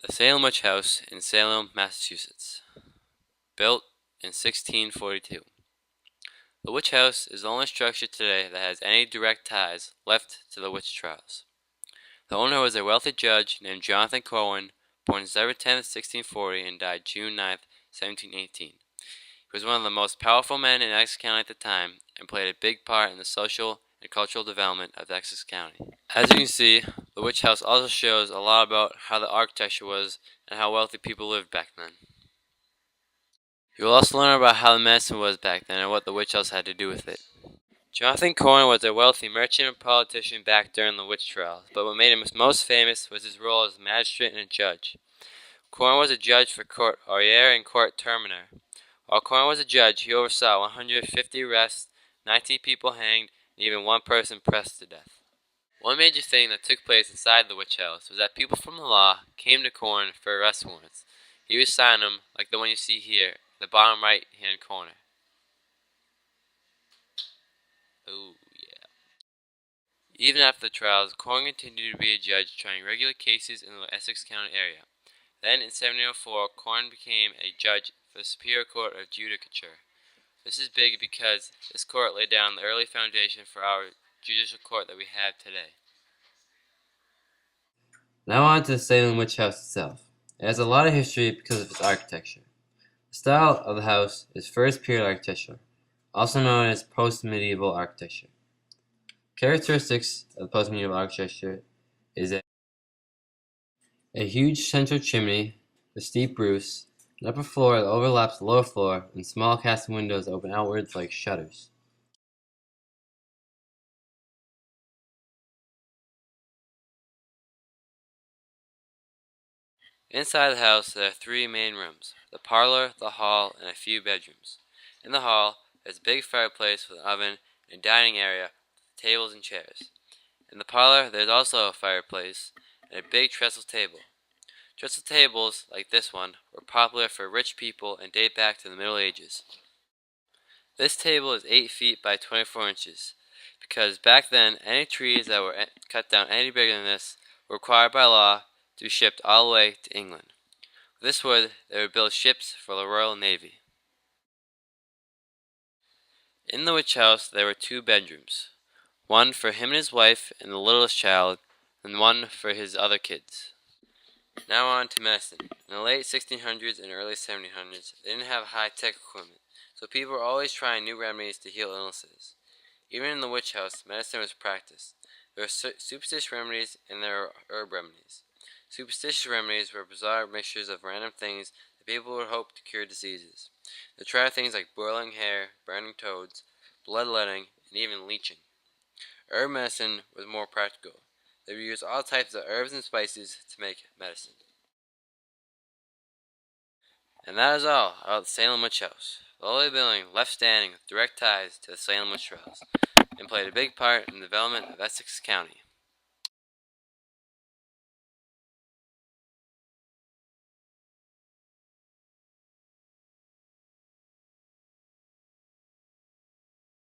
The Salem Witch House in Salem, Massachusetts. Built in 1642. The Witch House is the only structure today that has any direct ties left to the witch trials. The owner was a wealthy judge named Jonathan Cohen, born December 10, 1640 and died June 9, 1718. He was one of the most powerful men in Essex County at the time and played a big part in the social and cultural development of Essex County. As you can see, the Witch House also shows a lot about how the architecture was and how wealthy people lived back then. You will also learn about how the medicine was back then and what the witch house had to do with it. Jonathan Cohen was a wealthy merchant and politician back during the witch trials, but what made him most famous was his role as a magistrate and a judge. Cohen was a judge for Court Oyer and Court Terminer. While Cohen was a judge, he oversaw 150 arrests, 19 people hanged, and even one person pressed to death. One major thing that took place inside the witch house was that people from the law came to Cohen for arrest warrants. He would sign them, like the one you see here, in the bottom right hand corner. Oh, yeah. Even after the trials, Cohen continued to be a judge trying regular cases in the Essex County area. Then, in 1704, Cohen became a judge for the Superior Court of Judicature. This is big because this court laid down the early foundation for our judicial court that we have today. Now on to the Salem Witch House itself. It has a lot of history because of its architecture. The style of the house is First Period architecture, also known as post-medieval architecture. Characteristics of the post-medieval architecture is a huge central chimney with steep roofs, an upper floor that overlaps the lower floor, and small casting windows that open outwards like shutters. Inside the house, there are three main rooms: the parlor, the hall, and a few bedrooms. In the hall, there's a big fireplace with an oven and a dining area with tables and chairs. In the parlor, there's also a fireplace and a big trestle table. Trestle tables, like this one, were popular for rich people and date back to the Middle Ages. This table is 8 feet by 24 inches, because back then, any trees that were cut down any bigger than this were required by law to be shipped all the way to England. With this wood, they would build ships for the Royal Navy. In the witch house, there were 2 bedrooms, one for him and his wife and the littlest child, and one for his other kids. Now on to medicine. In the late 1600s and early 1700s, they didn't have high-tech equipment, so people were always trying new remedies to heal illnesses. Even in the witch house, medicine was practiced. There were superstitious remedies and there were herb remedies. Superstitious remedies were bizarre mixtures of random things that people would hope to cure diseases. They tried things like boiling hair, burning toads, bloodletting, and even leeching. Herb medicine was more practical. They would use all types of herbs and spices to make medicine. And that is all about the Salem Witch House, the only building left standing with direct ties to the Salem Witch Trials, and played a big part in the development of Essex County.